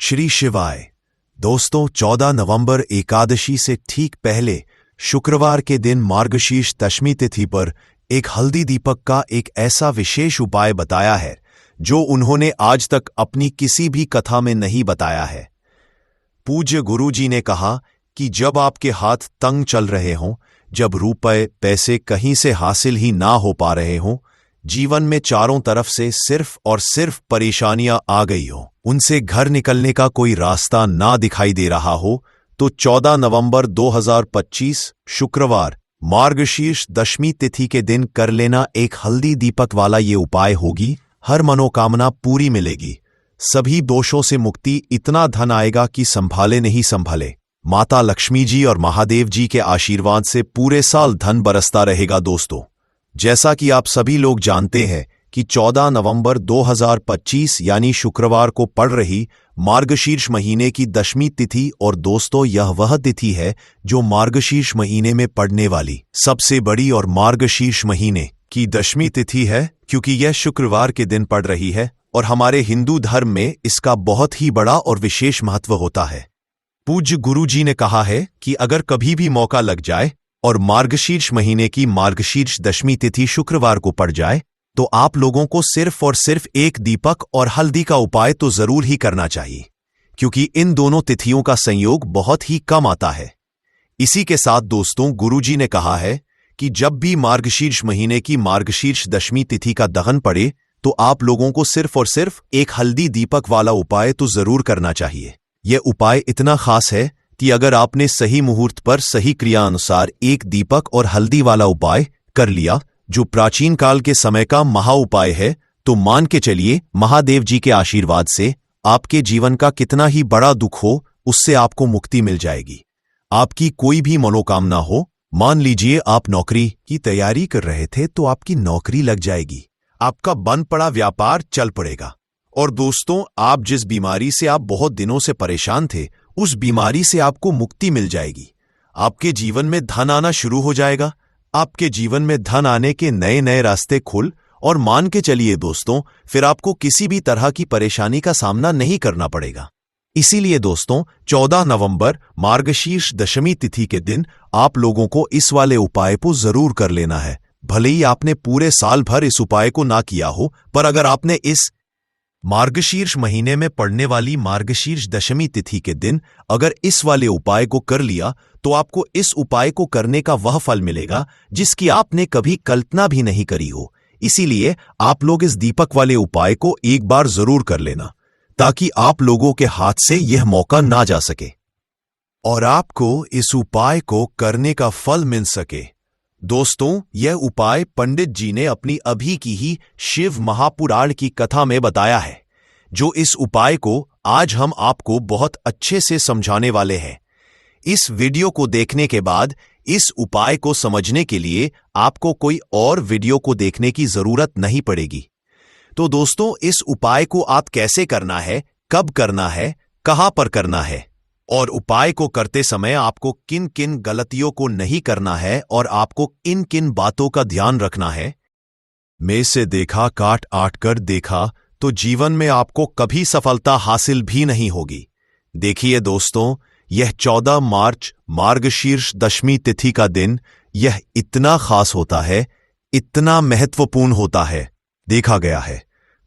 श्री शिवाय। दोस्तों, 14 नवंबर एकादशी से ठीक पहले शुक्रवार के दिन मार्गशीर्ष दशमी तिथि पर एक हल्दी दीपक का एक ऐसा विशेष उपाय बताया है जो उन्होंने आज तक अपनी किसी भी कथा में नहीं बताया है। पूज्य गुरुजी ने कहा कि जब आपके हाथ तंग चल रहे हों, जब रुपए पैसे कहीं से हासिल ही ना हो पा रहे हों, जीवन में चारों तरफ से सिर्फ और सिर्फ परेशानियां आ गई हो, उनसे घर निकलने का कोई रास्ता ना दिखाई दे रहा हो, तो 14 नवंबर 2025 शुक्रवार मार्गशीर्ष दशमी तिथि के दिन कर लेना एक हल्दी दीपक वाला ये उपाय होगी। हर मनोकामना पूरी मिलेगी, सभी दोषों से मुक्ति, इतना धन आएगा कि संभाले नहीं संभले। माता लक्ष्मी जी और महादेव जी के आशीर्वाद से पूरे साल धन बरसता रहेगा। दोस्तों, जैसा कि आप सभी लोग जानते हैं कि 14 नवंबर 2025 यानी शुक्रवार को पड़ रही मार्गशीर्ष महीने की दशमी तिथि, और दोस्तों यह वह तिथि है जो मार्गशीर्ष महीने में पड़ने वाली सबसे बड़ी और मार्गशीर्ष महीने की दशमी तिथि है, क्योंकि यह शुक्रवार के दिन पड़ रही है और हमारे हिंदू धर्म में इसका बहुत ही बड़ा और विशेष महत्व होता है। पूज्य गुरुजी ने कहा है कि अगर कभी भी मौका लग जाए और मार्गशीर्ष महीने की मार्गशीर्ष दशमी तिथि शुक्रवार को पड़ जाए, तो आप लोगों को सिर्फ और सिर्फ एक दीपक और हल्दी का उपाय तो जरूर ही करना चाहिए, क्योंकि इन दोनों तिथियों का संयोग बहुत ही कम आता है। इसी के साथ दोस्तों, गुरुजी ने कहा है कि जब भी मार्गशीर्ष महीने की मार्गशीर्ष दशमी तिथि का दहन पड़े, तो आप लोगों को सिर्फ और सिर्फ एक हल्दी दीपक वाला उपाय तो जरूर करना चाहिए। यह उपाय इतना खास है कि अगर आपने सही मुहूर्त पर सही क्रिया अनुसार एक दीपक और हल्दी वाला उपाय कर लिया, जो प्राचीन काल के समय का महा उपाय है, तो मान के चलिए महादेव जी के आशीर्वाद से आपके जीवन का कितना ही बड़ा दुख हो, उससे आपको मुक्ति मिल जाएगी। आपकी कोई भी मनोकामना हो, मान लीजिए आप नौकरी की तैयारी कर रहे थे तो आपकी नौकरी लग जाएगी, आपका बंद पड़ा व्यापार चल पड़ेगा, और दोस्तों आप जिस बीमारी से आप बहुत दिनों से परेशान थे, उस बीमारी से आपको मुक्ति मिल जाएगी। आपके जीवन में धन आना शुरू हो जाएगा, आपके जीवन में धन आने के नए नए रास्ते खुल, और मान के चलिए दोस्तों, फिर आपको किसी भी तरह की परेशानी का सामना नहीं करना पड़ेगा। इसीलिए दोस्तों, 14 नवंबर मार्गशीर्ष दशमी तिथि के दिन आप लोगों को इस वाले उपाय को जरूर कर लेना है। भले ही आपने पूरे साल भर इस उपाय को ना किया हो, पर अगर आपने इस मार्गशीर्ष महीने में पड़ने वाली मार्गशीर्ष दशमी तिथि के दिन अगर इस वाले उपाय को कर लिया, तो आपको इस उपाय को करने का वह फल मिलेगा जिसकी आपने कभी कल्पना भी नहीं करी हो। इसीलिए आप लोग इस दीपक वाले उपाय को एक बार जरूर कर लेना, ताकि आप लोगों के हाथ से यह मौका ना जा सके और आपको इस उपाय को करने का फल मिल सके। दोस्तों, यह उपाय पंडित जी ने अपनी अभी की ही शिव महापुराण की कथा में बताया है, जो इस उपाय को आज हम आपको बहुत अच्छे से समझाने वाले हैं। इस वीडियो को देखने के बाद इस उपाय को समझने के लिए आपको कोई और वीडियो को देखने की जरूरत नहीं पड़ेगी। तो दोस्तों, इस उपाय को आप कैसे करना है, कब करना है, कहां पर करना है, और उपाय को करते समय आपको किन किन गलतियों को नहीं करना है और आपको किन किन बातों का ध्यान रखना है, में से देखा काट आट कर देखा तो जीवन में आपको कभी सफलता हासिल भी नहीं होगी। देखिए दोस्तों, यह 14 मार्च मार्गशीर्ष दशमी तिथि का दिन यह इतना खास होता है, इतना महत्वपूर्ण होता है। देखा गया है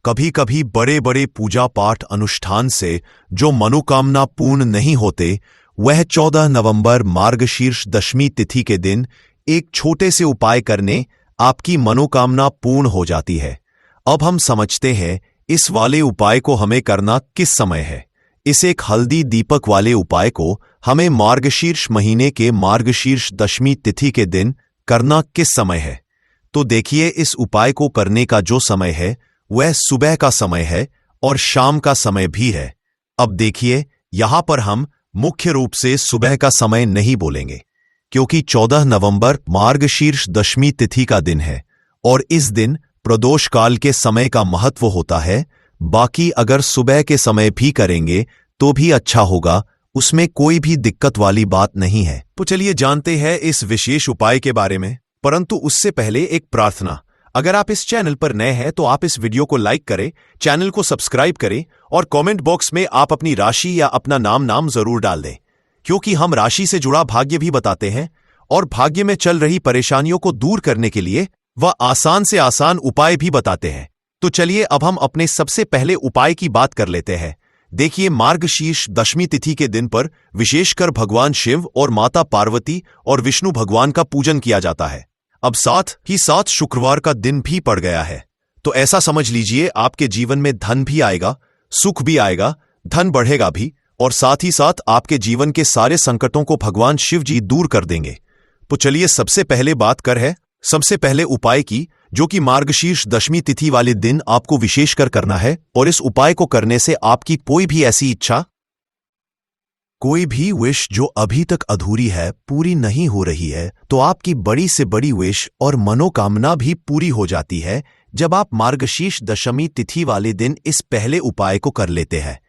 कभी कभी बड़े बड़े पूजा पाठ अनुष्ठान से जो मनोकामना पूर्ण नहीं होते, वह 14 नवंबर मार्गशीर्ष दशमी तिथि के दिन एक छोटे से उपाय करने आपकी मनोकामना पूर्ण हो जाती है। अब हम समझते हैं इस वाले उपाय को हमें करना किस समय है। इस एक हल्दी दीपक वाले उपाय को हमें मार्गशीर्ष महीने के मार्गशीर्ष दशमी तिथि के दिन करना किस समय है। तो देखिए, इस उपाय को करने का जो समय है वह सुबह का समय है और शाम का समय भी है। अब देखिए, यहां पर हम मुख्य रूप से सुबह का समय नहीं बोलेंगे, क्योंकि 14 नवंबर मार्गशीर्ष दशमी तिथि का दिन है और इस दिन प्रदोष काल के समय का महत्व होता है। बाकी अगर सुबह के समय भी करेंगे तो भी अच्छा होगा, उसमें कोई भी दिक्कत वाली बात नहीं है। तो चलिए जानते हैं इस विशेष उपाय के बारे में, परंतु उससे पहले एक प्रार्थना। अगर आप इस चैनल पर नए हैं तो आप इस वीडियो को लाइक करें, चैनल को सब्सक्राइब करें और कमेंट बॉक्स में आप अपनी राशि या अपना नाम जरूर डाल दें, क्योंकि हम राशि से जुड़ा भाग्य भी बताते हैं और भाग्य में चल रही परेशानियों को दूर करने के लिए वह आसान से आसान उपाय भी बताते हैं। तो चलिए अब हम अपने सबसे पहले उपाय की बात कर लेते हैं। देखिए, मार्गशीर्ष दशमी तिथि के दिन पर विशेषकर भगवान शिव और माता पार्वती और विष्णु भगवान का पूजन किया जाता है। अब साथ ही साथ शुक्रवार का दिन भी पड़ गया है, तो ऐसा समझ लीजिए आपके जीवन में धन भी आएगा, सुख भी आएगा, धन बढ़ेगा भी और साथ ही साथ आपके जीवन के सारे संकटों को भगवान शिव जी दूर कर देंगे। तो चलिए सबसे पहले बात कर है सबसे पहले उपाय की, जो कि मार्गशीर्ष दशमी तिथि वाले दिन आपको विशेषकर करना है। और इस उपाय को करने से आपकी कोई भी ऐसी इच्छा, कोई भी विश जो अभी तक अधूरी है, पूरी नहीं हो रही है, तो आपकी बड़ी से बड़ी विश और मनोकामना भी पूरी हो जाती है जब आप मार्गशीर्ष दशमी तिथि वाले दिन इस पहले उपाय को कर लेते हैं।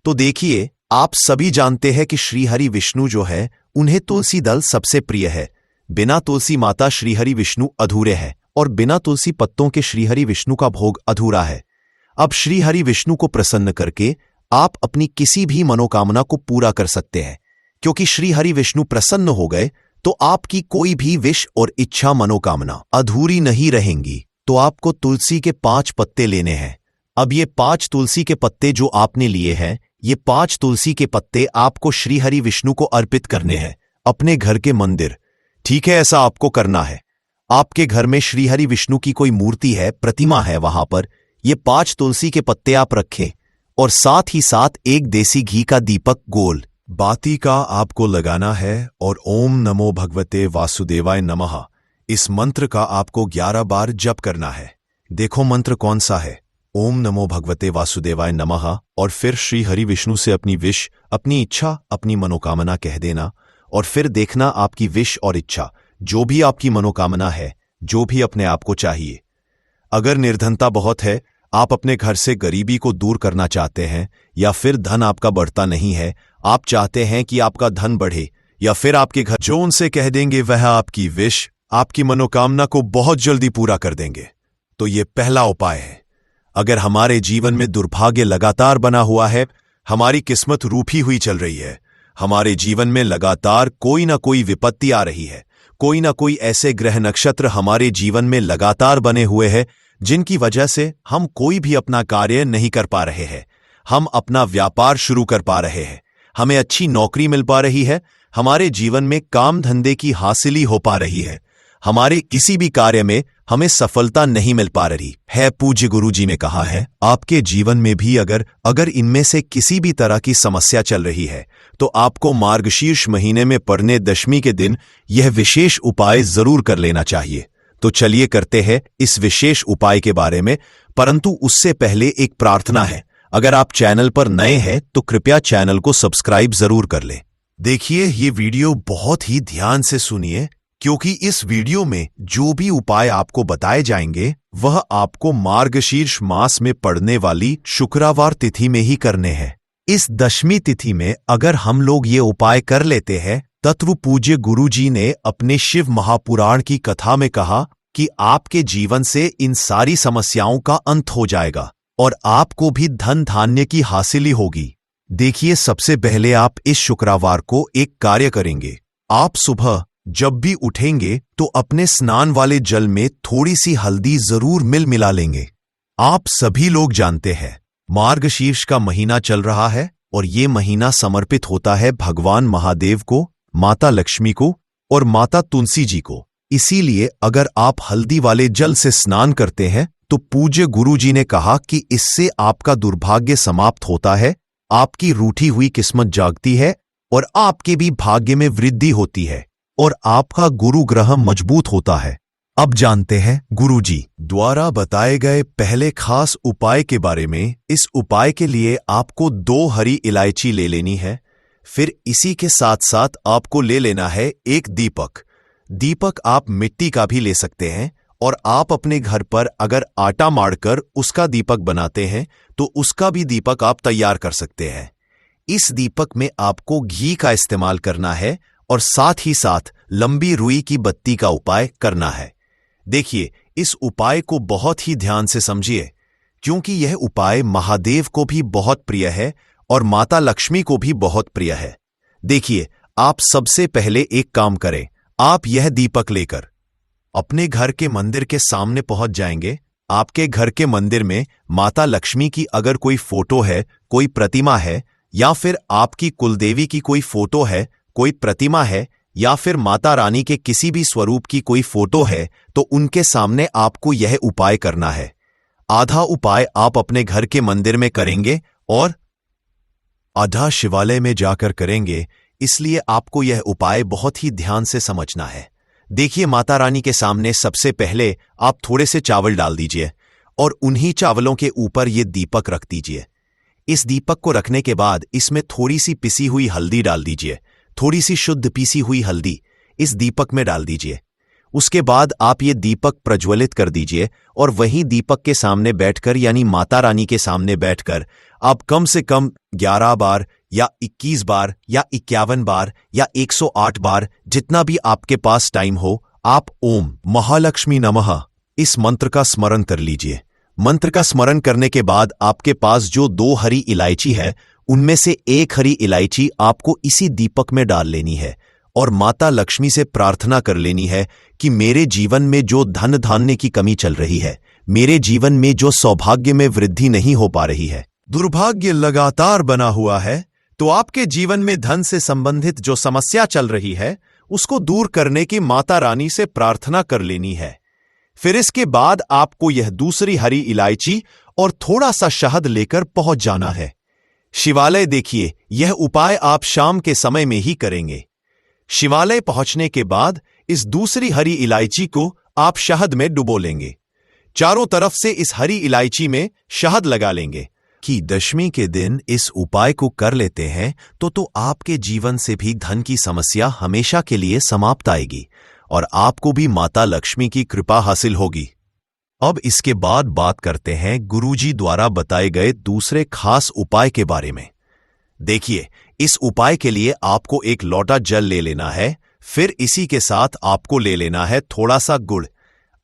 तो देखिए, आप सभी जानते हैं कि श्रीहरि विष्णु जो है उन्हें तुलसी दल सबसे प्रिय है। बिना तुलसी माता श्रीहरि विष्णु अधूरे हैं और बिना तुलसी पत्तों के श्रीहरि विष्णु का भोग अधूरा है। अब श्रीहरि विष्णु को प्रसन्न करके आप अपनी किसी भी मनोकामना को पूरा कर सकते हैं, क्योंकि श्रीहरि विष्णु प्रसन्न हो गए तो आपकी कोई भी विश और इच्छा मनोकामना अधूरी नहीं रहेंगी। तो आपको तुलसी के 5 पत्ते लेने हैं। अब ये 5 तुलसी के पत्ते जो आपने लिए हैं, ये 5 तुलसी के पत्ते आपको श्रीहरि विष्णु को अर्पित करने हैं अपने घर के मंदिर। ठीक है, ऐसा आपको करना है। आपके घर में श्रीहरि विष्णु की कोई मूर्ति है, प्रतिमा है, वहां पर ये 5 तुलसी के पत्ते आप रखें और साथ ही साथ एक देसी घी का दीपक गोल बाती का आपको लगाना है और ओम नमो भगवते वासुदेवाय नमः इस मंत्र का आपको 11 बार जप करना है। देखो मंत्र कौन सा है, ओम नमो भगवते वासुदेवाय नमः, और फिर श्रीहरि विष्णु से अपनी विश, अपनी इच्छा, अपनी मनोकामना कह देना और फिर देखना आपकी विश और इच्छा, जो भी आपकी मनोकामना है, जो भी अपने आप को चाहिए। अगर निर्धनता बहुत है, आप अपने घर से गरीबी को दूर करना चाहते हैं, या फिर धन आपका बढ़ता नहीं है, आप चाहते हैं कि आपका धन बढ़े, या फिर आपके घर जो उनसे कह देंगे वह आपकी विश, आपकी मनोकामना को बहुत जल्दी पूरा कर देंगे। तो ये पहला उपाय है। अगर हमारे जीवन में दुर्भाग्य लगातार बना हुआ है, हमारी किस्मत रूठी हुई चल रही है, हमारे जीवन में लगातार कोई ना कोई विपत्ति आ रही है, कोई ना कोई ऐसे ग्रह नक्षत्र हमारे जीवन में लगातार बने हुए हैं जिनकी वजह से हम कोई भी अपना कार्य नहीं कर पा रहे हैं, हम अपना व्यापार शुरू कर पा रहे हैं, हमें अच्छी नौकरी मिल पा रही है, हमारे जीवन में काम धंधे की हासिली हो पा रही है, हमारे किसी भी कार्य में हमें सफलता नहीं मिल पा रही है। पूज्य गुरु जी ने कहा है, आपके जीवन में भी अगर इनमें से किसी भी तरह की समस्या चल रही है, तो आपको मार्गशीर्ष महीने में पड़ने दशमी के दिन यह विशेष उपाय जरूर कर लेना चाहिए। तो चलिए करते हैं इस विशेष उपाय के बारे में, परंतु उससे पहले एक प्रार्थना है। अगर आप चैनल पर नए हैं तो कृपया चैनल को सब्सक्राइब जरूर कर लें। देखिए, ये वीडियो बहुत ही ध्यान से सुनिए, क्योंकि इस वीडियो में जो भी उपाय आपको बताए जाएंगे वह आपको मार्गशीर्ष मास में पड़ने वाली शुक्रवार तिथि में ही करने हैं। इस दशमी तिथि में अगर हम लोग ये उपाय कर लेते हैं, तत्व पूज्य गुरु जी ने अपने शिव महापुराण की कथा में कहा कि आपके जीवन से इन सारी समस्याओं का अंत हो जाएगा और आपको भी धन धान्य की हासिली होगी। देखिए, सबसे पहले आप इस शुक्रवार को एक कार्य करेंगे। आप सुबह जब भी उठेंगे तो अपने स्नान वाले जल में थोड़ी सी हल्दी जरूर मिला लेंगे। आप सभी लोग जानते हैं मार्गशीर्ष का महीना चल रहा है और ये महीना समर्पित होता है भगवान महादेव को, माता लक्ष्मी को और माता तुलसी जी को। इसीलिए अगर आप हल्दी वाले जल से स्नान करते हैं तो पूज्य गुरु जी ने कहा कि इससे आपका दुर्भाग्य समाप्त होता है, आपकी रूठी हुई किस्मत जागती है और आपके भी भाग्य में वृद्धि होती है और आपका गुरु ग्रह मजबूत होता है। अब जानते हैं गुरुजी द्वारा बताए गए पहले खास उपाय के बारे में। इस उपाय के लिए आपको 2 हरी इलायची ले लेनी है। फिर इसी के साथ साथ आपको ले लेना है एक दीपक। दीपक आप मिट्टी का भी ले सकते हैं और आप अपने घर पर अगर आटा माड़कर उसका दीपक बनाते हैं तो उसका भी दीपक आप तैयार कर सकते हैं। इस दीपक में आपको घी का इस्तेमाल करना है और साथ ही साथ लंबी रुई की बत्ती का उपाय करना है। देखिए, इस उपाय को बहुत ही ध्यान से समझिए, क्योंकि यह उपाय महादेव को भी बहुत प्रिय है और माता लक्ष्मी को भी बहुत प्रिय है। देखिए, आप सबसे पहले एक काम करें। आप यह दीपक लेकर अपने घर के मंदिर के सामने पहुंच जाएंगे। आपके घर के मंदिर में माता लक्ष्मी की अगर कोई फोटो है, कोई प्रतिमा है, या फिर आपकी कुलदेवी की कोई फोटो है, कोई प्रतिमा है, या फिर माता रानी के किसी भी स्वरूप की कोई फोटो है, तो उनके सामने आपको यह उपाय करना है। आधा उपाय आप अपने घर के मंदिर में करेंगे और आधा शिवालय में जाकर करेंगे, इसलिए आपको यह उपाय बहुत ही ध्यान से समझना है। देखिए, माता रानी के सामने सबसे पहले आप थोड़े से चावल डाल दीजिए और उन्हीं चावलों के ऊपर ये दीपक रख दीजिए। इस दीपक को रखने के बाद इसमें थोड़ी सी पिसी हुई हल्दी डाल दीजिए। थोड़ी सी शुद्ध पीसी हुई हल्दी इस दीपक में डाल दीजिए। उसके बाद आप ये दीपक प्रज्वलित कर दीजिए और वहीं दीपक के सामने बैठकर, यानी माता रानी के सामने बैठकर, आप कम से कम 11 बार या 21 बार या 51 बार या 108 बार, जितना भी आपके पास टाइम हो, आप ओम महालक्ष्मी नमः इस मंत्र का स्मरण कर लीजिए। मंत्र का स्मरण करने के बाद आपके पास जो 2 हरी इलायची है, उनमें से एक हरी इलायची आपको इसी दीपक में डाल लेनी है और माता लक्ष्मी से प्रार्थना कर लेनी है कि मेरे जीवन में जो धन धान्य की कमी चल रही है, मेरे जीवन में जो सौभाग्य में वृद्धि नहीं हो पा रही है, दुर्भाग्य लगातार बना हुआ है, तो आपके जीवन में धन से संबंधित जो समस्या चल रही है, उसको दूर करने की माता रानी से प्रार्थना कर लेनी है। फिर इसके बाद आपको यह दूसरी हरी इलायची और थोड़ा सा शहद लेकर पहुंच जाना है शिवालय। देखिए, यह उपाय आप शाम के समय में ही करेंगे। शिवालय पहुंचने के बाद इस दूसरी हरी इलायची को आप शहद में डुबो लेंगे। चारों तरफ से इस हरी इलायची में शहद लगा लेंगे। कि दशमी के दिन इस उपाय को कर लेते हैं तो आपके जीवन से भी धन की समस्या हमेशा के लिए समाप्त आएगी और आपको भी माता लक्ष्मी की कृपा हासिल होगी। अब इसके बाद बात करते हैं गुरुजी द्वारा बताए गए दूसरे खास उपाय के बारे में। देखिए, इस उपाय के लिए आपको एक लोटा जल ले लेना है। फिर इसी के साथ आपको ले लेना है थोड़ा सा गुड़।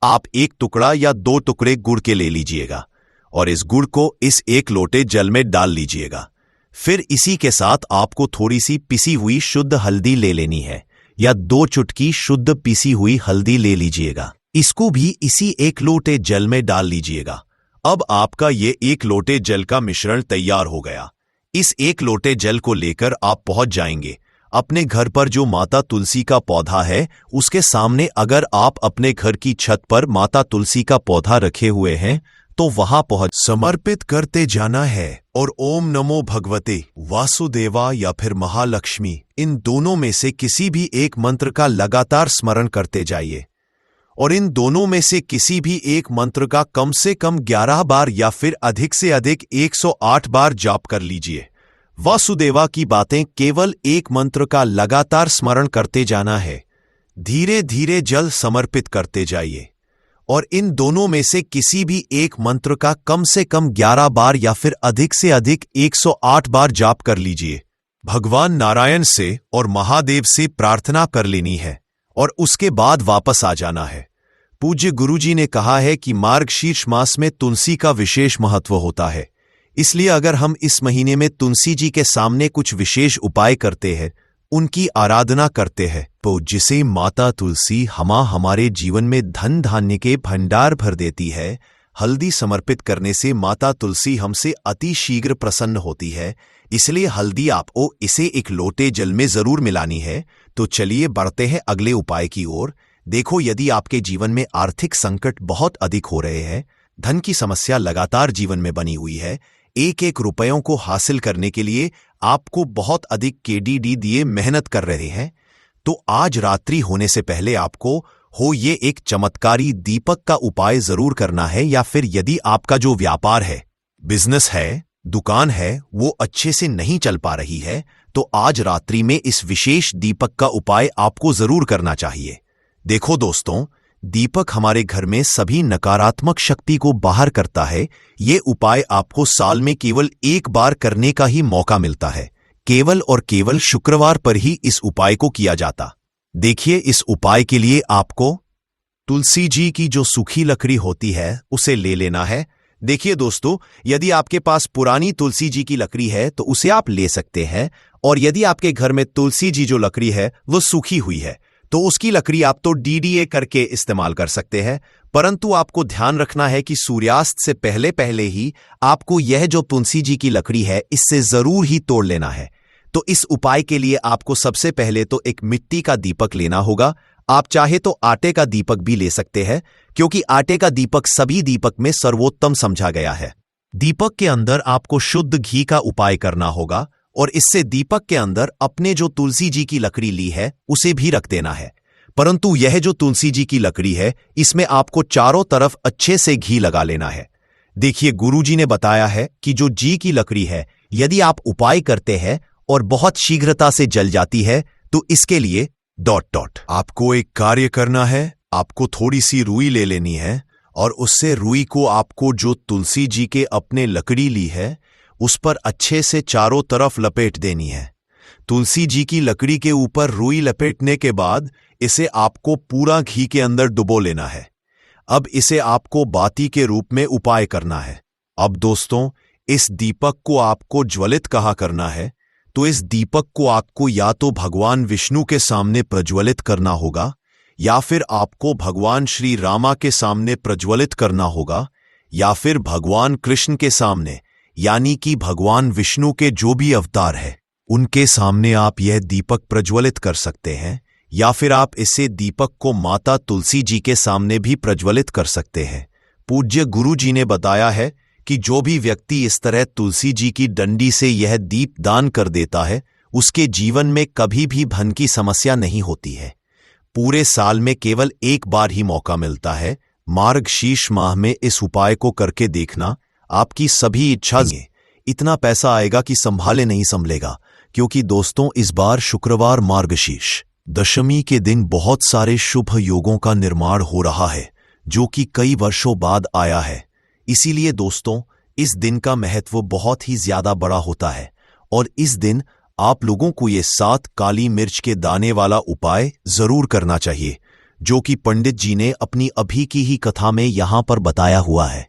आप 1 टुकड़ा या 2 टुकड़े गुड़ के ले लीजिएगा और इस गुड़ को इस 1 लोटे जल में डाल लीजिएगा। फिर इसी के साथ आपको थोड़ी सी पिसी हुई शुद्ध हल्दी ले लेनी है, या 2 चुटकी शुद्ध पिसी हुई हल्दी ले लीजिएगा। इसको भी इसी 1 लोटे जल में डाल लीजिएगा। अब आपका ये 1 लोटे जल का मिश्रण तैयार हो गया। इस 1 लोटे जल को लेकर आप पहुंच जाएंगे अपने घर पर जो माता तुलसी का पौधा है, उसके सामने। अगर आप अपने घर की छत पर माता तुलसी का पौधा रखे हुए हैं, तो वहां पहुंच समर्पित करते जाना है और ओम नमो भगवते वासुदेवा या फिर महालक्ष्मी, इन दोनों में से किसी भी एक मंत्र का लगातार स्मरण करते जाइए और इन दोनों में से किसी भी एक मंत्र का कम से कम 11 बार या फिर अधिक से अधिक 108 बार जाप कर लीजिए। वासुदेवा की बातें केवल एक मंत्र का लगातार स्मरण करते जाना है। धीरे धीरे जल समर्पित करते जाइए और इन दोनों में से किसी भी एक मंत्र का कम से कम 11 बार या फिर अधिक से अधिक 108 बार जाप कर लीजिए। भगवान नारायण से और महादेव से प्रार्थना कर लेनी है और उसके बाद वापस आ जाना है। पूज्य गुरुजी ने कहा है कि मार्गशीर्ष मास में तुलसी का विशेष महत्व होता है, इसलिए अगर हम इस महीने में तुलसी जी के सामने कुछ विशेष उपाय करते हैं, उनकी आराधना करते हैं, तो जिसे माता तुलसी हमारे जीवन में धन धान्य के भंडार भर देती है। हल्दी समर्पित करने से माता तुलसी हमसे अति शीघ्र प्रसन्न होती है, इसलिए हल्दी आपको इसे 1 लोटे जल में जरूर मिलानी है। तो चलिए बढ़ते हैं अगले उपाय की ओर। देखो, यदि आपके जीवन में आर्थिक संकट बहुत अधिक हो रहे हैं, धन की समस्या लगातार जीवन में बनी हुई है, 1-1 रुपयों को हासिल करने के लिए आपको बहुत अधिक KDD दिए मेहनत कर रहे हैं, तो आज रात्रि होने से पहले आपको ये एक चमत्कारी दीपक का उपाय जरूर करना है। या फिर यदि आपका जो व्यापार है, बिजनेस है, दुकान है, वो अच्छे से नहीं चल पा रही है, तो आज रात्रि में इस विशेष दीपक का उपाय आपको जरूर करना चाहिए। देखो दोस्तों, दीपक हमारे घर में सभी नकारात्मक शक्ति को बाहर करता है। ये उपाय आपको साल में केवल 1 बार करने का ही मौका मिलता है। केवल और केवल शुक्रवार पर ही इस उपाय को किया जाता। देखिए, इस उपाय के लिए आपको तुलसी जी की जो सूखी लकड़ी होती है उसे ले लेना है। देखिए दोस्तों, यदि आपके पास पुरानी तुलसी जी की लकड़ी है तो उसे आप ले सकते हैं, और यदि आपके घर में तुलसी जी जो लकड़ी है वो सूखी हुई है तो उसकी लकड़ी आप तो डीडीए करके इस्तेमाल कर सकते हैं। परंतु आपको ध्यान रखना है कि सूर्यास्त से पहले पहले ही आपको यह जो तुलसी जी की लकड़ी है इससे जरूर ही तोड़ लेना है। तो इस उपाय के लिए आपको सबसे पहले तो एक मिट्टी का दीपक लेना होगा। आप चाहे तो आटे का दीपक भी ले सकते हैं, क्योंकि आटे का दीपक सभी दीपक में सर्वोत्तम समझा गया है। दीपक के अंदर आपको शुद्ध घी का उपाय करना होगा, और इससे दीपक के अंदर अपने जो तुलसी जी की लकड़ी ली है उसे भी रख देना है। परंतु यह जो तुलसी जी की लकड़ी है इसमें आपको चारों तरफ अच्छे से घी लगा लेना है। देखिए, गुरुजी ने बताया है कि जो जी की लकड़ी है यदि आप उपाय करते हैं और बहुत शीघ्रता से जल जाती है तो इसके लिए ... आपको एक कार्य करना है। आपको थोड़ी सी रुई ले लेनी है, और उससे रुई को आपको जो तुलसी जी के अपने लकड़ी ली है उस पर अच्छे से चारों तरफ लपेट देनी है। तुलसी जी की लकड़ी के ऊपर रुई लपेटने के बाद इसे आपको पूरा घी के अंदर डुबो लेना है। अब इसे आपको बाती के रूप में उपाय करना है। अब दोस्तों, इस दीपक को आपको ज्वलित कहा करना है, तो इस दीपक को आपको या तो भगवान विष्णु के सामने प्रज्वलित करना होगा, या फिर आपको भगवान श्री रामा के सामने प्रज्वलित करना होगा, या फिर भगवान कृष्ण के सामने, यानी कि भगवान विष्णु के जो भी अवतार है उनके सामने आप यह दीपक प्रज्वलित कर सकते हैं, या फिर आप इसे दीपक को माता तुलसी जी के सामने भी प्रज्वलित कर सकते हैं। पूज्य गुरु जी ने बताया है कि जो भी व्यक्ति इस तरह तुलसी जी की डंडी से यह दीप दान कर देता है उसके जीवन में कभी भी धन की समस्या नहीं होती है। पूरे साल में केवल एक बार ही मौका मिलता है। मार्गशीर्ष माह में इस उपाय को करके देखना, आपकी सभी इच्छा इतना पैसा आएगा कि संभाले नहीं संभलेगा। क्योंकि दोस्तों, इस बार शुक्रवार मार्गशीर्ष दशमी के दिन बहुत सारे शुभ योगों का निर्माण हो रहा है जो कि कई वर्षों बाद आया है। इसीलिए दोस्तों, इस दिन का महत्व बहुत ही ज्यादा बड़ा होता है, और इस दिन आप लोगों को ये 7 काली मिर्च के दाने वाला उपाय जरूर करना चाहिए, जो कि पंडित जी ने अपनी अभी की ही कथा में यहां पर बताया हुआ है।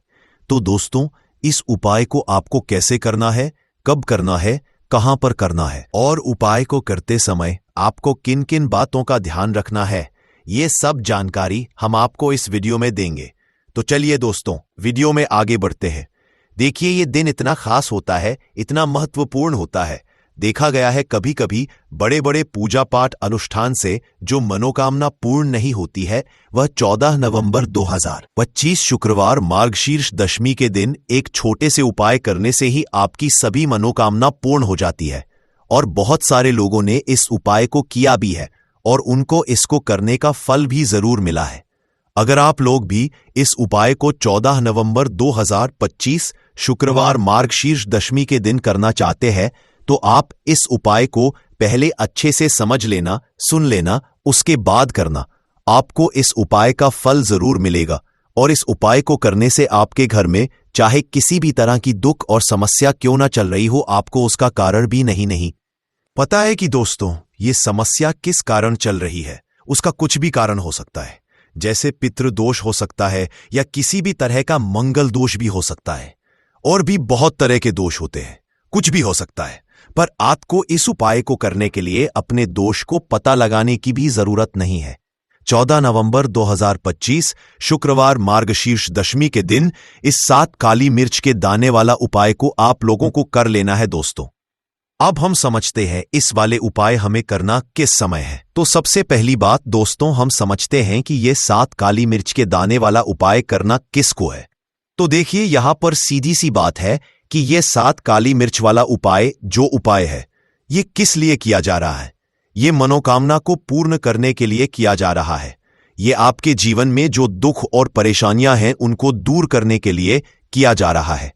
तो दोस्तों, इस उपाय को आपको कैसे करना है, कब करना है, कहां पर करना है, और उपाय को करते समय आपको किन किन बातों का ध्यान रखना है, ये सब जानकारी हम आपको इस वीडियो में देंगे। तो चलिए दोस्तों, वीडियो में आगे बढ़ते हैं। देखिए, ये दिन इतना खास होता है, इतना महत्वपूर्ण होता है। देखा गया है कभी कभी बड़े बड़े पूजा पाठ अनुष्ठान से जो मनोकामना पूर्ण नहीं होती है, वह 14 नवंबर 2025 शुक्रवार मार्गशीर्ष दशमी के दिन एक छोटे से उपाय करने से ही आपकी सभी मनोकामना पूर्ण हो जाती है। और बहुत सारे लोगों ने इस उपाय को किया भी है और उनको इसको करने का फल भी जरूर मिला है। अगर आप लोग भी इस उपाय को 14 नवंबर 2025 शुक्रवार मार्गशीर्ष दशमी के दिन करना चाहते हैं तो आप इस उपाय को पहले अच्छे से समझ लेना, सुन लेना, उसके बाद करना। आपको इस उपाय का फल जरूर मिलेगा, और इस उपाय को करने से आपके घर में चाहे किसी भी तरह की दुख और समस्या क्यों ना चल रही हो, आपको उसका कारण भी नहीं पता है कि दोस्तों, ये समस्या किस कारण चल रही है, उसका कुछ भी कारण हो सकता है। जैसे पितृदोष हो सकता है, या किसी भी तरह का मंगल दोष भी हो सकता है, और भी बहुत तरह के दोष होते हैं, कुछ भी हो सकता है। पर आपको इस उपाय को करने के लिए अपने दोष को पता लगाने की भी जरूरत नहीं है। 14 नवंबर 2025 शुक्रवार मार्गशीर्ष दशमी के दिन इस 7 काली मिर्च के दाने वाला उपाय को आप लोगों को कर लेना है दोस्तों। अब हम समझते हैं इस वाले उपाय हमें करना किस समय है। तो सबसे पहली बात दोस्तों, हम समझते हैं कि ये 7 काली मिर्च के दाने वाला उपाय करना किसको है। तो देखिए, यहां पर सीधी सी बात है कि ये 7 काली मिर्च वाला उपाय जो उपाय है, ये किस लिए किया जा रहा है। ये मनोकामना को पूर्ण करने के लिए किया जा रहा है। ये आपके जीवन में जो दुख और परेशानियां हैं उनको दूर करने के लिए किया जा रहा है,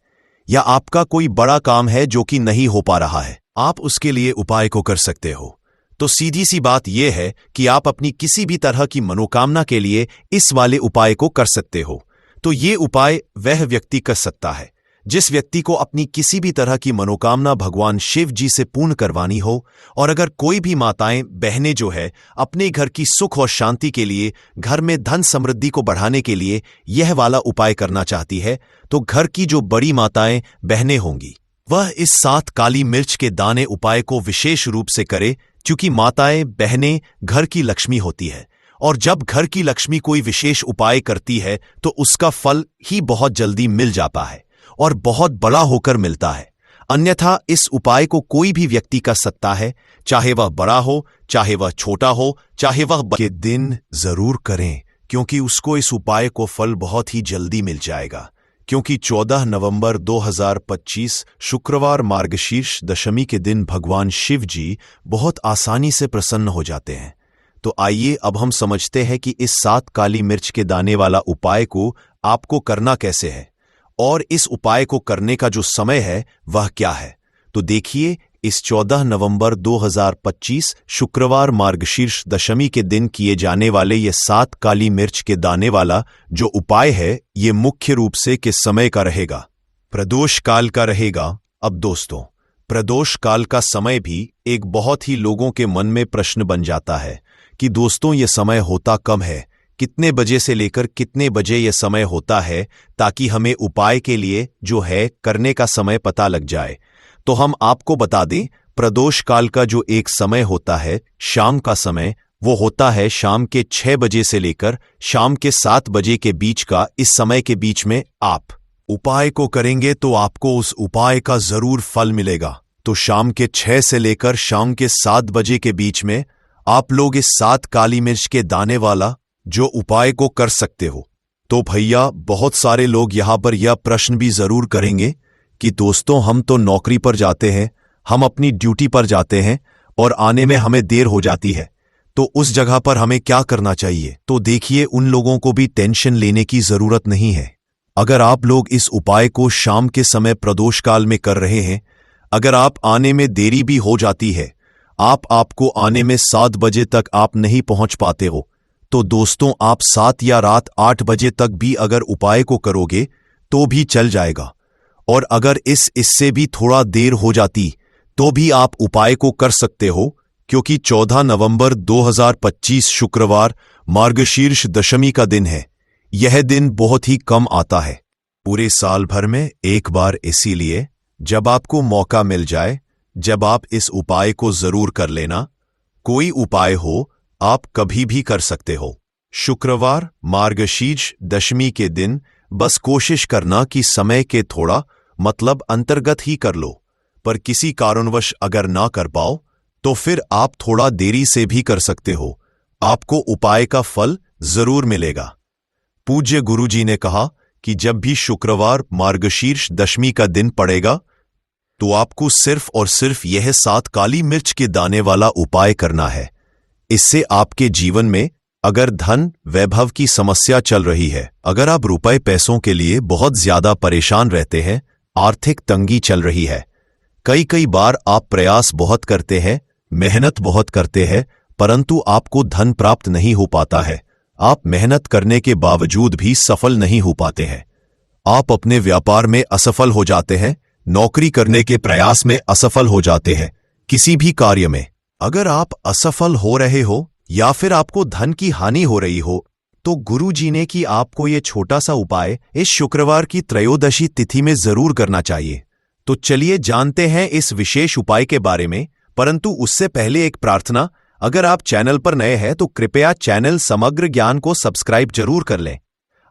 या आपका कोई बड़ा काम है जो कि नहीं हो पा रहा है, आप उसके लिए उपाय को कर सकते हो। तो सीधी सी बात यह है कि आप अपनी किसी भी तरह की मनोकामना के लिए इस वाले उपाय को कर सकते हो। तो ये उपाय वह व्यक्ति कर सकता है जिस व्यक्ति को अपनी किसी भी तरह की मनोकामना भगवान शिव जी से पूर्ण करवानी हो, और अगर कोई भी माताएं बहनें जो है अपने घर की सुख और शांति के लिए, घर में धन समृद्धि को बढ़ाने के लिए यह वाला उपाय करना चाहती है, तो घर की जो बड़ी माताएं बहनें होंगी वह इस 7 काली मिर्च के दाने उपाय को विशेष रूप से करे, क्योंकि माताएं बहनें घर की लक्ष्मी होती है, और जब घर की लक्ष्मी कोई विशेष उपाय करती है तो उसका फल ही बहुत जल्दी मिल जाता है और बहुत बड़ा होकर मिलता है। अन्यथा इस उपाय को कोई भी व्यक्ति कर सकता है, चाहे वह बड़ा हो, चाहे वह छोटा हो, चाहे वह के दिन जरूर करें, क्योंकि उसको इस उपाय को फल बहुत ही जल्दी मिल जाएगा। क्योंकि 14 नवंबर 2025 शुक्रवार मार्गशीर्ष दशमी के दिन भगवान शिव जी बहुत आसानी से प्रसन्न हो जाते हैं। तो आइए अब हम समझते हैं कि इस 7 काली मिर्च के दाने वाला उपाय को आपको करना कैसे है, और इस उपाय को करने का जो समय है वह क्या है। तो देखिए, इस 14 नवंबर 2025 शुक्रवार मार्गशीर्ष दशमी के दिन किए जाने वाले ये 7 काली मिर्च के दाने वाला जो उपाय है, ये मुख्य रूप से किस समय का रहेगा? प्रदोष काल का रहेगा। अब दोस्तों, प्रदोष काल का समय भी एक बहुत ही लोगों के मन में प्रश्न बन जाता है कि दोस्तों ये समय होता कब है, कितने बजे से लेकर कितने बजे यह समय होता है, ताकि हमें उपाय के लिए जो है करने का समय पता लग जाए। तो हम आपको बता दें, प्रदोष काल का जो एक समय होता है, शाम का समय, वो होता है शाम के 6 बजे से लेकर शाम के 7 बजे के बीच का। इस समय के बीच में आप उपाय को करेंगे तो आपको उस उपाय का जरूर फल मिलेगा। तो शाम के 6 से लेकर शाम के 7 बजे के बीच में आप लोग इस 7 काली मिर्च के दाने वाला जो उपाय को कर सकते हो। तो भैया, बहुत सारे लोग यहां पर यह प्रश्न भी जरूर करेंगे कि दोस्तों हम तो नौकरी पर जाते हैं, हम अपनी ड्यूटी पर जाते हैं और आने में हमें देर हो जाती है, तो उस जगह पर हमें क्या करना चाहिए? तो देखिए, उन लोगों को भी टेंशन लेने की जरूरत नहीं है। अगर आप लोग इस उपाय को शाम के समय प्रदोष काल में कर रहे हैं, अगर आप आने में देरी भी हो जाती है, आपको आने में 7 बजे तक आप नहीं पहुंच पाते हो, तो दोस्तों आप 7 या रात 8 बजे तक भी अगर उपाय को करोगे तो भी चल जाएगा। और अगर इससे भी थोड़ा देर हो जाती तो भी आप उपाय को कर सकते हो, क्योंकि 14 नवंबर 2025 शुक्रवार मार्गशीर्ष दशमी का दिन है। यह दिन बहुत ही कम आता है पूरे साल भर में एक बार, इसीलिए जब आपको मौका मिल जाए, जब आप इस उपाय को जरूर कर लेना। कोई उपाय हो, आप कभी भी कर सकते हो। शुक्रवार मार्गशीर्ष दशमी के दिन बस कोशिश करना कि समय के थोड़ा मतलब अंतर्गत ही कर लो, पर किसी कारणवश अगर ना कर पाओ तो फिर आप थोड़ा देरी से भी कर सकते हो, आपको उपाय का फल जरूर मिलेगा। पूज्य गुरुजी ने कहा कि जब भी शुक्रवार मार्गशीर्ष दशमी का दिन पड़ेगा तो आपको सिर्फ और सिर्फ यह 7 काली मिर्च के दाने वाला उपाय करना है। इससे आपके जीवन में अगर धन वैभव की समस्या चल रही है, अगर आप रुपए पैसों के लिए बहुत ज्यादा परेशान रहते हैं, आर्थिक तंगी चल रही है, कई बार आप प्रयास बहुत करते हैं, मेहनत बहुत करते हैं, परंतु आपको धन प्राप्त नहीं हो पाता है, आप मेहनत करने के बावजूद भी सफल नहीं हो पाते हैं, आप अपने व्यापार में असफल हो जाते हैं, नौकरी करने के प्रयास में असफल हो जाते हैं, किसी भी कार्य में अगर आप असफल हो रहे हो या फिर आपको धन की हानि हो रही हो, तो गुरु जी ने कि आपको ये छोटा सा उपाय इस शुक्रवार की त्रयोदशी तिथि में जरूर करना चाहिए। तो चलिए जानते हैं इस विशेष उपाय के बारे में, परंतु उससे पहले एक प्रार्थना, अगर आप चैनल पर नए हैं तो कृपया चैनल समग्र ज्ञान को सब्सक्राइब जरूर कर लें।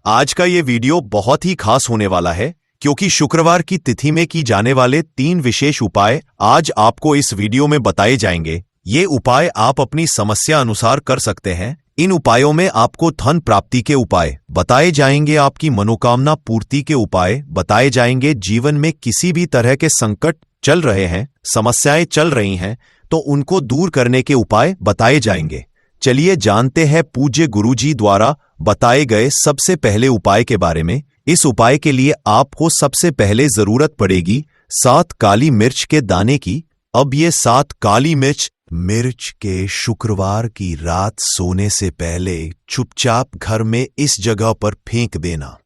आज का ये वीडियो बहुत ही खास होने वाला है, क्योंकि शुक्रवार की तिथि में की जाने वाले 3 विशेष उपाय आज आपको इस वीडियो में बताए जाएंगे। ये उपाय आप अपनी समस्या अनुसार कर सकते हैं। इन उपायों में आपको धन प्राप्ति के उपाय बताए जाएंगे, आपकी मनोकामना पूर्ति के उपाय बताए जाएंगे, जीवन में किसी भी तरह के संकट चल रहे हैं, समस्याएं चल रही हैं, तो उनको दूर करने के उपाय बताए जाएंगे। चलिए जानते हैं पूज्य गुरुजी द्वारा बताए गए सबसे पहले उपाय के बारे में। इस उपाय के लिए आपको सबसे पहले जरूरत पड़ेगी 7 काली मिर्च के दाने की। अब ये 7 काली मिर्च के शुक्रवार की रात सोने से पहले चुपचाप घर में इस जगह पर फेंक देना।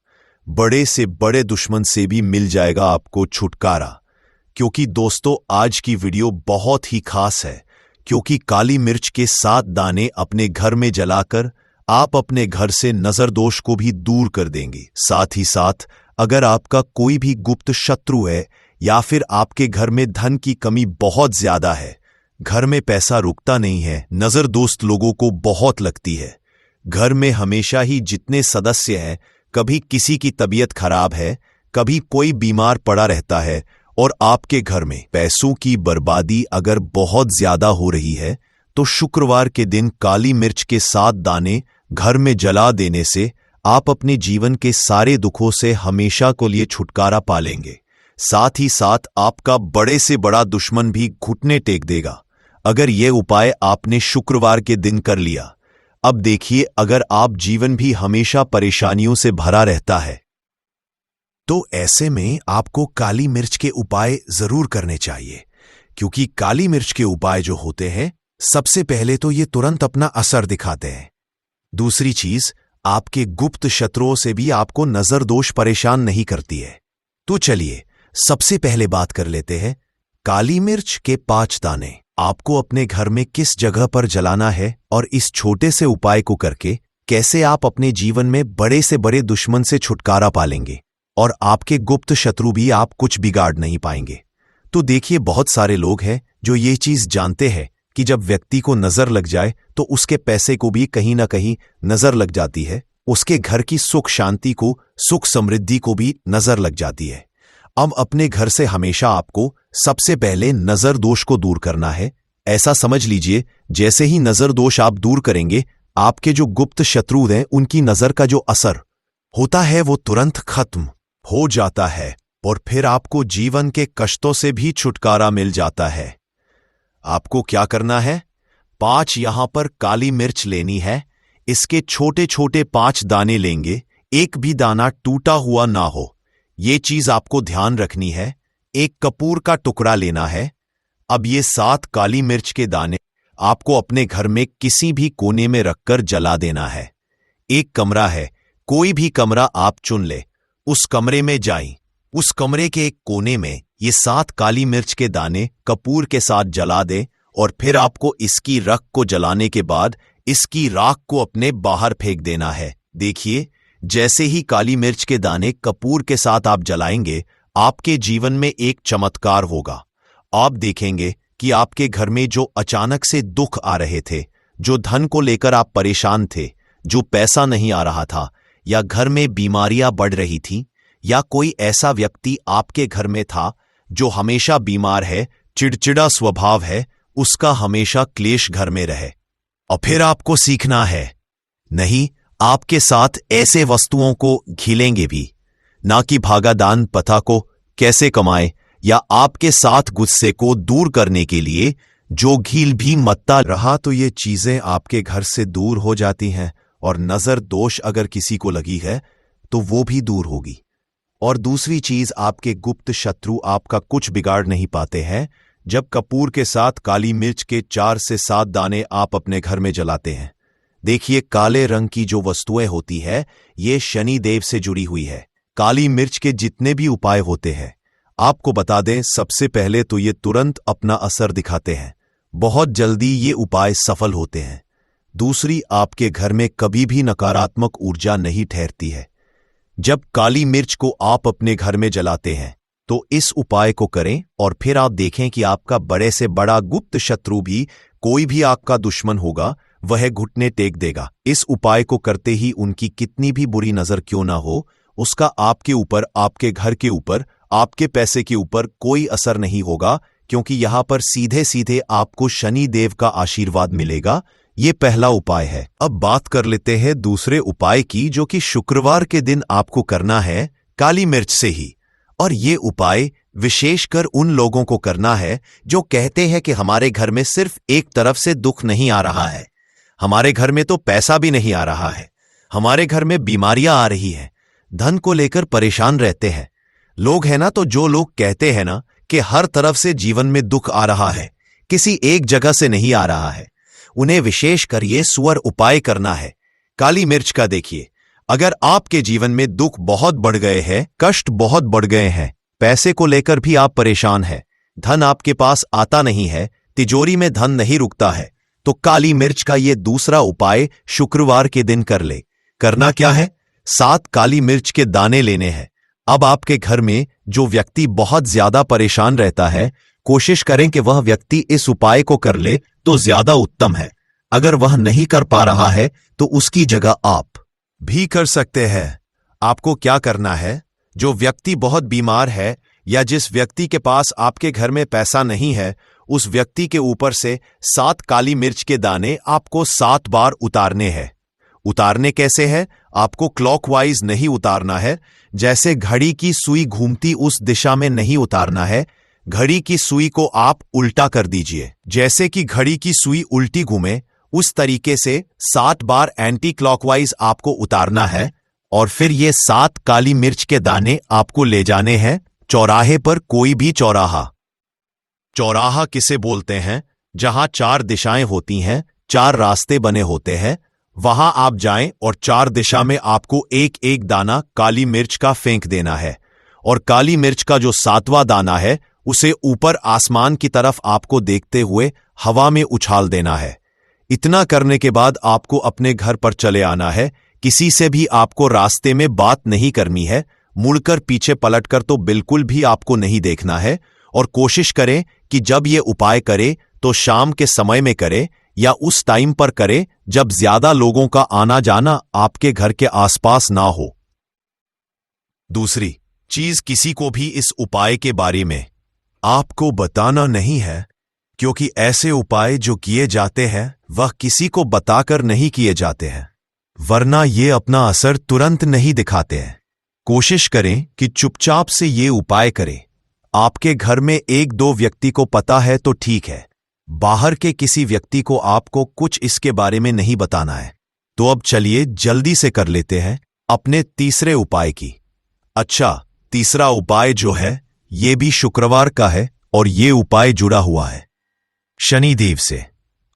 बड़े से बड़े दुश्मन से भी मिल जाएगा आपको छुटकारा। क्योंकि दोस्तों आज की वीडियो बहुत ही खास है, क्योंकि काली मिर्च के 7 दाने अपने घर में जलाकर आप अपने घर से नजर दोष को भी दूर कर देंगे। साथ ही साथ अगर आपका कोई भी गुप्त शत्रु है या फिर आपके घर में धन की कमी बहुत ज्यादा है, घर में पैसा रुकता नहीं है, नजर दोस्त लोगों को बहुत लगती है, घर में हमेशा ही जितने सदस्य हैं कभी किसी की तबीयत खराब है, कभी कोई बीमार पड़ा रहता है और आपके घर में पैसों की बर्बादी अगर बहुत ज्यादा हो रही है, तो शुक्रवार के दिन काली मिर्च के 7 दाने घर में जला देने से आप अपने जीवन के सारे दुखों से हमेशा को लिए छुटकारा पा लेंगे। साथ ही साथ आपका बड़े से बड़ा दुश्मन भी घुटने टेक देगा अगर यह उपाय आपने शुक्रवार के दिन कर लिया। अब देखिए, अगर आप जीवन भी हमेशा परेशानियों से भरा रहता है तो ऐसे में आपको काली मिर्च के उपाय जरूर करने चाहिए, क्योंकि काली मिर्च के उपाय जो होते हैं सबसे पहले तो ये तुरंत अपना असर दिखाते हैं। दूसरी चीज, आपके गुप्त शत्रुओं से भी आपको नजर दोष परेशान नहीं करती है। तो चलिए सबसे पहले बात कर लेते हैं काली मिर्च के 5 दाने आपको अपने घर में किस जगह पर जलाना है और इस छोटे से उपाय को करके कैसे आप अपने जीवन में बड़े से बड़े दुश्मन से छुटकारा पालेंगे और आपके गुप्त शत्रु भी आप कुछ बिगाड़ नहीं पाएंगे। तो देखिए, बहुत सारे लोग हैं जो ये चीज जानते हैं कि जब व्यक्ति को नजर लग जाए तो उसके पैसे को भी कहीं ना कहीं नजर लग जाती है, उसके घर की सुख शांति को, सुख समृद्धि को भी नजर लग जाती है। अब अपने घर से हमेशा आपको सबसे पहले नजर दोष को दूर करना है। ऐसा समझ लीजिए, जैसे ही नजर दोष आप दूर करेंगे, आपके जो गुप्त शत्रु हैं उनकी नजर का जो असर होता है वो तुरंत खत्म हो जाता है और फिर आपको जीवन के कष्टों से भी छुटकारा मिल जाता है। आपको क्या करना है, 5 यहां पर काली मिर्च लेनी है। इसके छोटे छोटे 5 दाने लेंगे, एक भी दाना टूटा हुआ ना हो, ये चीज आपको ध्यान रखनी है। एक कपूर का टुकड़ा लेना है। अब ये 7 काली मिर्च के दाने आपको अपने घर में किसी भी कोने में रखकर जला देना है। एक कमरा है, कोई भी कमरा आप चुन ले, उस कमरे में जाएं। उस कमरे के एक कोने में ये 7 काली मिर्च के दाने कपूर के साथ जला दें और फिर आपको इसकी रख को जलाने के बाद इसकी राख को अपने बाहर फेंक देना है। देखिए, जैसे ही काली मिर्च के दाने कपूर के साथ आप जलाएंगे, आपके जीवन में एक चमत्कार होगा। आप देखेंगे कि आपके घर में जो अचानक से दुख आ रहे थे, जो धन को लेकर आप परेशान थे, जो पैसा नहीं आ रहा था, या घर में बीमारियां बढ़ रही थीं, या कोई ऐसा व्यक्ति आपके घर में था जो हमेशा बीमार है, चिड़चिड़ा स्वभाव है, उसका हमेशा क्लेश घर में रहे। और फिर आपको सीखना है, नहीं, आपके साथ ऐसे वस्तुओं को घिलेंगे भी, ना कि भागादान पता को कैसे कमाए, या आपके साथ गुस्से को दूर करने के लिए जो घील भी मत्ता रहा, तो ये चीजें आपके घर से दूर हो जाती हैं और नजर दोष अगर किसी को लगी है तो वो भी दूर होगी। और दूसरी चीज, आपके गुप्त शत्रु आपका कुछ बिगाड़ नहीं पाते हैं जब कपूर के साथ काली मिर्च के 4 से 7 दाने आप अपने घर में जलाते हैं। देखिए, काले रंग की जो वस्तुएं होती है ये शनि देव से जुड़ी हुई है। काली मिर्च के जितने भी उपाय होते हैं, आपको बता दें, सबसे पहले तो ये तुरंत अपना असर दिखाते हैं, बहुत जल्दी ये उपाय सफल होते हैं। दूसरी, आपके घर में कभी भी नकारात्मक ऊर्जा नहीं ठहरती है। जब काली मिर्च को आप अपने घर में जलाते हैं तो इस उपाय को करें और फिर आप देखें कि आपका बड़े से बड़ा गुप्त शत्रु भी, कोई भी आपका दुश्मन होगा, वह घुटने टेक देगा। इस उपाय को करते ही उनकी कितनी भी बुरी नजर क्यों ना हो, उसका आपके ऊपर, आपके घर के ऊपर, आपके पैसे के ऊपर कोई असर नहीं होगा, क्योंकि यहां पर सीधे सीधे आपको शनि देव का आशीर्वाद मिलेगा। ये पहला उपाय है। अब बात कर लेते हैं दूसरे उपाय की, जो कि शुक्रवार के दिन आपको करना है काली मिर्च से ही। और ये उपाय विशेषकर उन लोगों को करना है जो कहते हैं कि हमारे घर में सिर्फ एक तरफ से दुख नहीं आ रहा है, हमारे घर में तो पैसा भी नहीं आ रहा है, हमारे घर में बीमारियां आ रही हैं, धन को लेकर परेशान रहते हैं। लोग हैं ना, तो जो लोग कहते हैं ना कि हर तरफ से जीवन में दुख आ रहा है, किसी एक जगह से नहीं आ रहा है, उन्हें विशेषकर ये सुअर उपाय करना है काली मिर्च का। देखिए, अगर आपके जीवन में दुख बहुत बढ़ गए हैं, कष्ट बहुत बढ़ गए हैं, पैसे को लेकर भी आप परेशान हैं, धन आपके पास आता नहीं है, तिजोरी में धन नहीं रुकता है, तो काली मिर्च का ये दूसरा उपाय शुक्रवार के दिन कर ले। करना क्या है? 7 काली मिर्च के दाने लेने हैं। अब आपके घर में जो व्यक्ति बहुत ज्यादा परेशान रहता है, कोशिश करें कि वह व्यक्ति इस उपाय को कर ले तो ज्यादा उत्तम है। अगर वह नहीं कर पा रहा है तो उसकी जगह आप भी कर सकते हैं। आपको क्या करना है? जो व्यक्ति बहुत बीमार है या जिस व्यक्ति के पास आपके घर में पैसा नहीं है, उस व्यक्ति के ऊपर से 7 काली मिर्च के दाने आपको 7 बार उतारने हैं। उतारने कैसे है? आपको क्लॉकवाइज नहीं उतारना है, जैसे घड़ी की सुई घूमती उस दिशा में नहीं उतारना है। घड़ी की सुई को आप उल्टा कर दीजिए, जैसे कि घड़ी की सुई उल्टी घूमे उस तरीके से 7 बार एंटी क्लॉकवाइज आपको उतारना है। और फिर ये 7 काली मिर्च के दाने आपको ले जाने हैं चौराहे पर। कोई भी चौराहा। चौराहा किसे बोलते हैं? जहां 4 दिशाएं होती हैं, 4 रास्ते बने होते हैं, वहां आप जाएं और 4 दिशा में आपको एक एक दाना काली मिर्च का फेंक देना है। और काली मिर्च का जो 7वां दाना है उसे ऊपर आसमान की तरफ आपको देखते हुए हवा में उछाल देना है। इतना करने के बाद आपको अपने घर पर चले आना है। किसी से भी आपको रास्ते में बात नहीं करनी है, मुड़कर पीछे पलटकर तो बिल्कुल भी आपको नहीं देखना है। और कोशिश करें कि जब ये उपाय करे तो शाम के समय में करे या उस टाइम पर करे जब ज्यादा लोगों का आना जाना आपके घर के आसपास ना हो। दूसरी चीज, किसी को भी इस उपाय के बारे में आपको बताना नहीं है, क्योंकि ऐसे उपाय जो किए जाते हैं वह किसी को बताकर नहीं किए जाते हैं, वरना ये अपना असर तुरंत नहीं दिखाते हैं। कोशिश करें कि चुपचाप से ये उपाय करें। आपके घर में 1-2 व्यक्ति को पता है तो ठीक है, बाहर के किसी व्यक्ति को आपको कुछ इसके बारे में नहीं बताना है। तो अब चलिए जल्दी से कर लेते हैं अपने तीसरे उपाय की। अच्छा, तीसरा उपाय जो है ये भी शुक्रवार का है और ये उपाय जुड़ा हुआ है शनिदेव से।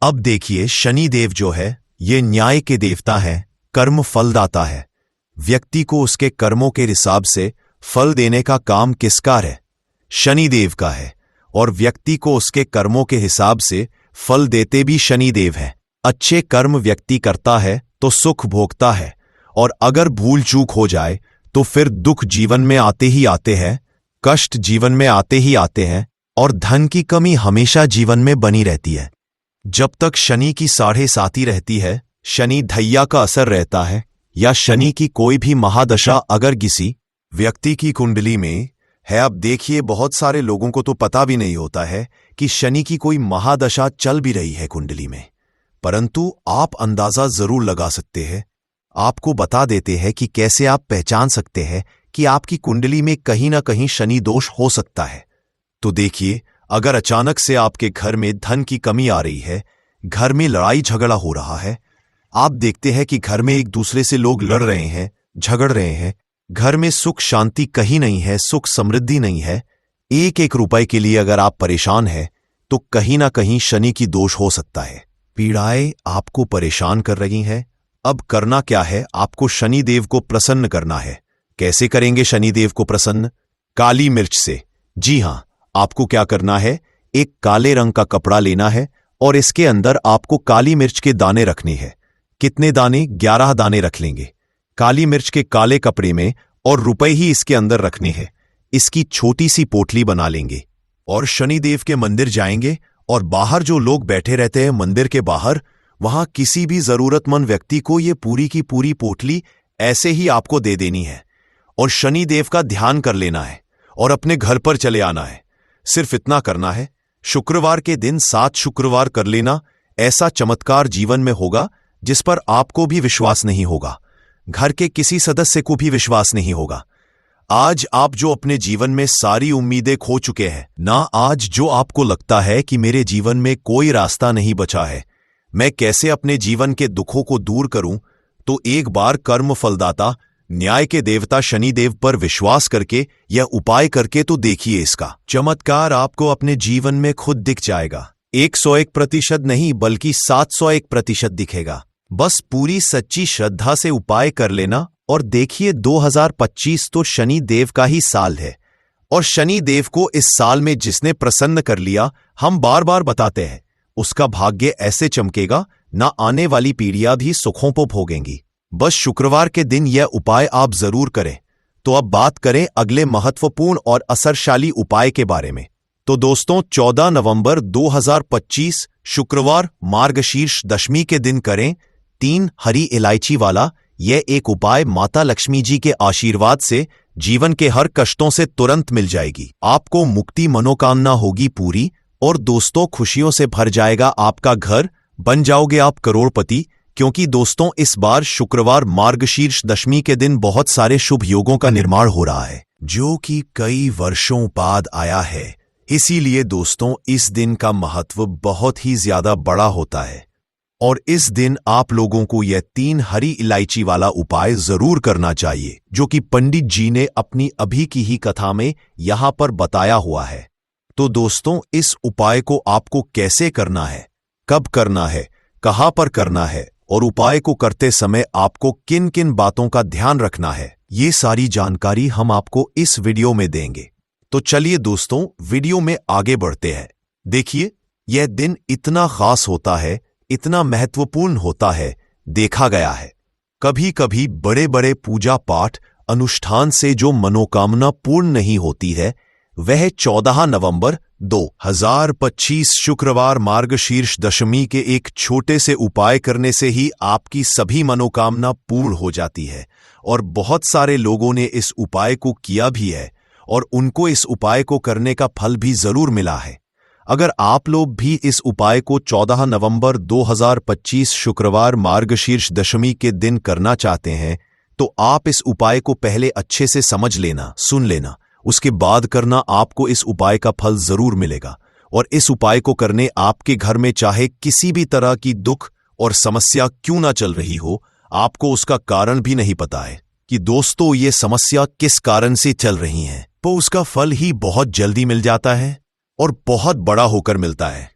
अब देखिए, शनिदेव जो है ये न्याय के देवता है, कर्म फलदाता है। व्यक्ति को उसके कर्मों के हिसाब से फल देने का काम किसका है? शनिदेव का है। और व्यक्ति को उसके कर्मों के हिसाब से फल देते भी शनिदेव हैं। अच्छे कर्म व्यक्ति करता है तो सुख भोगता है, और अगर भूल चूक हो जाए तो फिर दुख जीवन में आते ही आते हैं, कष्ट जीवन में आते ही आते हैं, और धन की कमी हमेशा जीवन में बनी रहती है। जब तक शनि की 7.5 रहती है, शनि ढैया का असर रहता है, या शनि की कोई भी महादशा अगर किसी व्यक्ति की कुंडली में है। अब देखिए, बहुत सारे लोगों को तो पता भी नहीं होता है कि शनि की कोई महादशा चल भी रही है कुंडली में, परंतु आप अंदाजा जरूर लगा सकते हैं। आपको बता देते हैं कि कैसे आप पहचान सकते हैं कि आपकी कुंडली में कहीं ना कहीं शनि दोष हो सकता है। तो देखिए, अगर अचानक से आपके घर में धन की कमी आ रही है, घर में लड़ाई झगड़ा हो रहा है, आप देखते हैं कि घर में एक दूसरे से लोग लड़ रहे हैं, झगड़ रहे हैं, घर में सुख शांति कहीं नहीं है, सुख समृद्धि नहीं है, 1-1 रुपए के लिए अगर आप परेशान हैं तो कहीं ना कहीं शनि की दोष हो सकता है। पीड़ाएं आपको परेशान कर रही हैं। अब करना क्या है? आपको शनिदेव को प्रसन्न करना है। कैसे करेंगे शनिदेव को प्रसन्न? काली मिर्च से। जी हां, आपको क्या करना है? एक काले रंग का कपड़ा लेना है और इसके अंदर आपको काली मिर्च के दाने रखने हैं। कितने दाने? 11 दाने रख लेंगे काली मिर्च के काले कपड़े में, और रुपए ही इसके अंदर रखने हैं। इसकी छोटी सी पोटली बना लेंगे और शनिदेव के मंदिर जाएंगे, और बाहर जो लोग बैठे रहते हैं मंदिर के बाहर, वहां किसी भी जरूरतमंद व्यक्ति को ये पूरी की पूरी पोटली ऐसे ही आपको दे देनी है, और शनिदेव का ध्यान कर लेना है और अपने घर पर चले आना है। सिर्फ इतना करना है। शुक्रवार के दिन 7 शुक्रवार कर लेना। ऐसा चमत्कार जीवन में होगा जिस पर आपको भी विश्वास नहीं होगा, घर के किसी सदस्य को भी विश्वास नहीं होगा। आज आप जो अपने जीवन में सारी उम्मीदें खो चुके हैं ना, आज जो आपको लगता है कि मेरे जीवन में कोई रास्ता नहीं बचा है, मैं कैसे अपने जीवन के दुखों को दूर करूं, तो एक बार कर्म फलदाता न्याय के देवता शनिदेव पर विश्वास करके यह उपाय करके तो देखिए, इसका चमत्कार आपको अपने जीवन में खुद दिख जाएगा। 101% नहीं बल्कि 701% दिखेगा। बस पूरी सच्ची श्रद्धा से उपाय कर लेना और देखिए 2025 तो शनि देव का ही साल है, और शनि देव को इस साल में जिसने प्रसन्न कर लिया, हम बार बार बताते हैं, उसका भाग्य ऐसे चमकेगा ना आने वाली पीढ़ियां भी सुखों को भोगेंगी। बस शुक्रवार के दिन यह उपाय आप जरूर करें। तो अब बात करें अगले महत्वपूर्ण और असरशाली उपाय के बारे में। तो दोस्तों 14 नवंबर 2025 शुक्रवार मार्गशीर्ष दशमी के दिन करें 3 हरी इलायची वाला यह एक उपाय। माता लक्ष्मी जी के आशीर्वाद से जीवन के हर कष्टों से तुरंत मिल जाएगी, आपको मुक्ति मनोकामना होगी पूरी, और दोस्तों खुशियों से भर जाएगा आपका घर, बन जाओगे आप करोड़पति। क्योंकि दोस्तों इस बार शुक्रवार मार्गशीर्ष दशमी के दिन बहुत सारे शुभ योगों का निर्माण हो रहा है, जो कि कई वर्षों बाद आया है। इसीलिए दोस्तों इस दिन का महत्व बहुत ही ज्यादा बड़ा होता है, और इस दिन आप लोगों को यह 3 हरी इलायची वाला उपाय जरूर करना चाहिए, जो कि पंडित जी ने अपनी अभी की ही कथा में यहां पर बताया हुआ है। तो दोस्तों इस उपाय को आपको कैसे करना है, कब करना है, कहां पर करना है, और उपाय को करते समय आपको किन किन बातों का ध्यान रखना है, ये सारी जानकारी हम आपको इस वीडियो में देंगे। तो चलिए दोस्तों वीडियो में आगे बढ़ते हैं। देखिए यह दिन इतना खास होता है, इतना महत्वपूर्ण होता है, देखा गया है कभी कभी बड़े बड़े पूजा पाठ अनुष्ठान से जो मनोकामना पूर्ण नहीं होती है, वह 14 नवंबर 2025 शुक्रवार मार्गशीर्ष दशमी के एक छोटे से उपाय करने से ही आपकी सभी मनोकामना पूर्ण हो जाती है। और बहुत सारे लोगों ने इस उपाय को किया भी है, और उनको इस उपाय को करने का फल भी जरूर मिला है। अगर आप लोग भी इस उपाय को 14 नवंबर 2025 शुक्रवार मार्गशीर्ष दशमी के दिन करना चाहते हैं, तो आप इस उपाय को पहले अच्छे से समझ लेना, सुन लेना, उसके बाद करना। आपको इस उपाय का फल जरूर मिलेगा। और इस उपाय को करने आपके घर में चाहे किसी भी तरह की दुख और समस्या क्यों ना चल रही हो, आपको उसका कारण भी नहीं पता है कि दोस्तों ये समस्या किस कारण से चल रही है, तो उसका फल ही बहुत जल्दी मिल जाता है और बहुत बड़ा होकर मिलता है।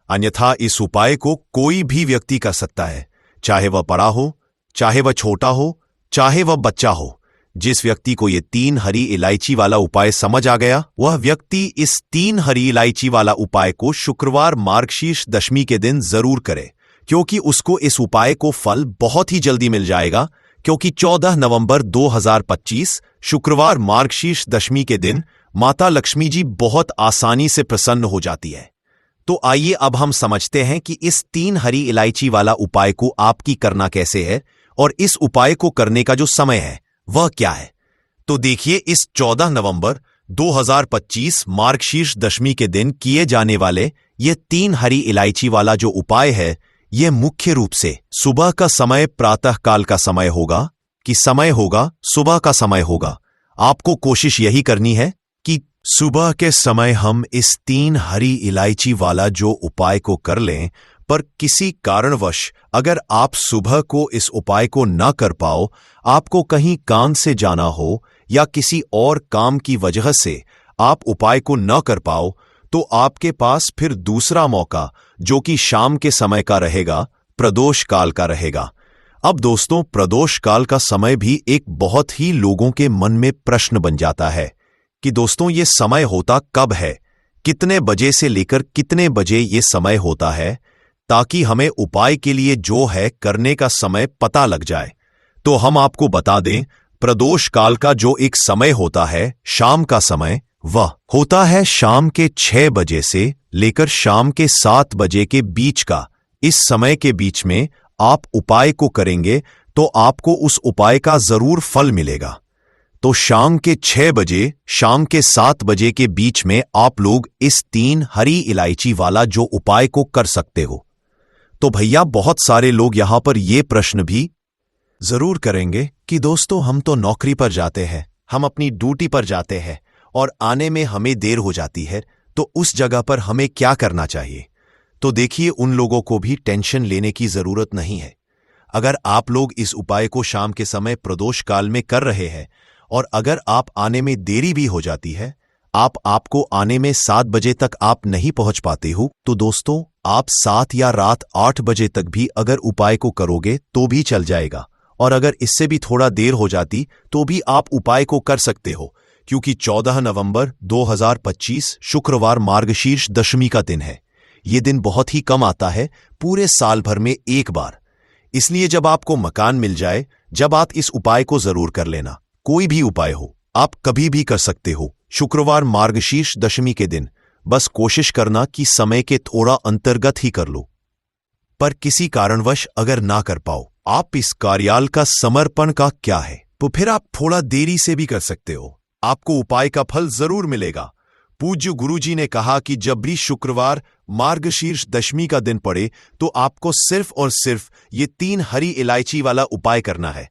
अन्यथा इस उपाय को कोई भी व्यक्ति कर सकता है, चाहे वह बड़ा हो, चाहे वह छोटा हो, चाहे वह बच्चा हो। जिस व्यक्ति को ये 3 हरी इलायची वाला उपाय समझ आ गया, वह व्यक्ति इस 3 हरी इलायची वाला उपाय को शुक्रवार मार्गशीर्ष दशमी के दिन जरूर करे, क्योंकि उसको इस उपाय को फल बहुत ही जल्दी मिल जाएगा। क्योंकि 14 नवंबर 2025 शुक्रवार मार्गशीर्ष दशमी के दिन माता लक्ष्मी जी बहुत आसानी से प्रसन्न हो जाती है। तो आइए अब हम समझते हैं कि इस 3 हरी इलायची वाला उपाय को आपकी करना कैसे है, और इस उपाय को करने का जो समय है वह क्या है। तो देखिए इस 14 नवंबर 2025 मार्गशीर्ष दशमी के दिन किए जाने वाले ये 3 हरी इलायची वाला जो उपाय है, यह मुख्य रूप से सुबह का समय, प्रातः काल का समय होगा कि समय होगा, सुबह का समय होगा। आपको कोशिश यही करनी है कि सुबह के समय हम इस 3 हरी इलायची वाला जो उपाय को कर लें। पर किसी कारणवश अगर आप सुबह को इस उपाय को न कर पाओ, आपको कहीं काम से जाना हो या किसी और काम की वजह से आप उपाय को न कर पाओ, तो आपके पास फिर दूसरा मौका, जो कि शाम के समय का रहेगा, प्रदोष काल का रहेगा। अब दोस्तों प्रदोष काल का समय भी एक बहुत ही लोगों के मन में प्रश्न बन जाता है कि दोस्तों ये समय होता कब है, कितने बजे से लेकर कितने बजे ये समय होता है, ताकि हमें उपाय के लिए जो है करने का समय पता लग जाए। तो हम आपको बता दें, प्रदोष काल का जो एक समय होता है, शाम का समय, वह होता है शाम के 6 बजे से लेकर शाम के 7 बजे के बीच का। इस समय के बीच में आप उपाय को करेंगे तो आपको उस उपाय का जरूर फल मिलेगा। तो शाम के 6 बजे, शाम के 7 बजे के बीच में आप लोग इस 3 हरी इलायची वाला जो उपाय को कर सकते हो। तो भैया बहुत सारे लोग यहां पर यह प्रश्न भी जरूर करेंगे कि दोस्तों हम तो नौकरी पर जाते हैं, हम अपनी ड्यूटी पर जाते हैं और आने में हमें देर हो जाती है, तो उस जगह पर हमें क्या करना चाहिए। तो देखिए उन लोगों को भी टेंशन लेने की जरूरत नहीं है। अगर आप लोग इस उपाय को शाम के समय प्रदोष काल में कर रहे हैं और अगर आप आने में देरी भी हो जाती है, आपको आने में 7 बजे तक आप नहीं पहुंच पाते हो, तो दोस्तों आप 7 या रात 8 बजे तक भी अगर उपाय को करोगे तो भी चल जाएगा और अगर इससे भी थोड़ा देर हो जाती तो भी आप उपाय को कर सकते हो, क्योंकि 14 नवंबर 2025 शुक्रवार मार्गशीर्ष दशमी का दिन है। ये दिन बहुत ही कम आता है, पूरे साल भर में एक बार। इसलिए जब आपको मकान मिल जाए, जब आप इस उपाय को जरूर कर लेना। कोई भी उपाय हो, आप कभी भी कर सकते हो, शुक्रवार मार्गशीर्ष दशमी के दिन। बस कोशिश करना कि समय के थोड़ा अंतर्गत ही कर लो। पर किसी कारणवश अगर ना कर पाओ, आप इस कार्याल का समर्पण का क्या है, तो फिर आप थोड़ा देरी से भी कर सकते हो। आपको उपाय का फल जरूर मिलेगा। पूज्य गुरुजी ने कहा कि जब भी शुक्रवार मार्गशीर्ष दशमी का दिन पड़े तो आपको सिर्फ और सिर्फ ये 3 हरी इलायची वाला उपाय करना है।